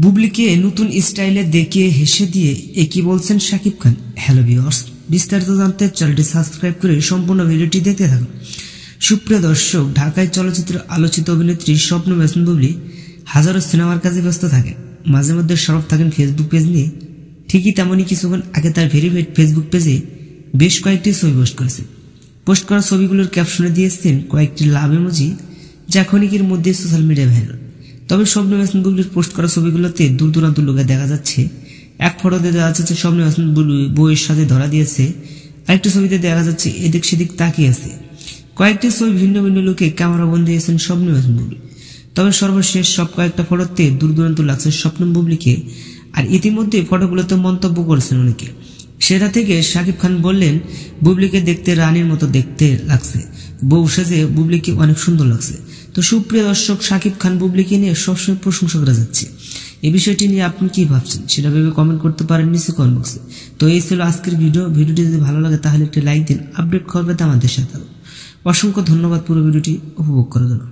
বুবলিকে নতুন স্টাইলে দেখে হেসে দিয়ে একই বলছেন শাকিব খান। হ্যালো ভিউয়ার্স, বিস্তারিত জানতে চ্যানেলটি সাবস্ক্রাইব করে সম্পূর্ণ ভিডিওটি দেখতে থাকুন। সুপ্রিয় দর্শক, ঢাকায় চলচ্চিত্রের আলোচিত অভিনেত্রী শবনম ইয়াসমিন বুবলি হাজারো সিনেমার কাজে ব্যস্ত থাকেন। মাঝে মধ্যে সরব থাকেন ফেসবুক পেজ নিয়ে। ঠিকই তেমনই কিছুক্ষণ আগে তার ভেরিফাইড ফেসবুক পেজে বেশ কয়েকটি ছবি পোস্ট করেছেন। পোস্ট করা ছবিগুলোর ক্যাপশনে দিয়েছেন কয়েকটি লাভ ইমোজি, যা ক্ষণিকের মধ্যে সোশ্যাল মিডিয়ায় ভাইরাল। তবে শবনম ইয়াসমিন বুবলির পোস্ট করা ছবিগুলোতে দূর দূরান্ত লোকে দেখা যাচ্ছে। এক ফটোতে দেখা যাচ্ছে শবনম ইয়াসমিন বুবলি বউয়ের সাথে ধরা দিয়েছে, আরেকটি ছবিতে দেখা যাচ্ছে এদিক সেদিক তাকিয়ে আছে। কয়েকটি ছবি ভিন্ন ভিন্ন লোকে ক্যামেরা বন্দি দিয়েছেন শবনম ইয়াসমিন বুবলি। তবে সর্বশেষ সব কয়েকটা ফটোতে দূর দূরান্ত লাগছে শবনম বুবলিকে। আর ইতিমধ্যে ফটোগুলোতে মন্তব্য করেছেন অনেকে। সেটা থেকে শাকিব খান বললেন, বুবলিকে দেখতে রানীর মতো দেখতে লাগছে, বউ সেজে বুবলিকে অনেক সুন্দর লাগছে। তো সুপ্রিয় দর্শক, শাকিব খান বুবলিকে নিয়ে সবসময় প্রশংসা করা যাচ্ছে। এই বিষয়টি নিয়ে আপনি কি ভাবছেন সেটা ভেবে কমেন্ট করতে পারেন নিচে কমেন্ট বক্সে। তো এই ছিল আজকের ভিডিওটি যদি ভালো লাগে তাহলে একটি লাইক দিন। আপডেট খবর পেতে আমাদের সাথে অসংখ্য ধন্যবাদ পুরো ভিডিওটি উপভোগ করার জন্য।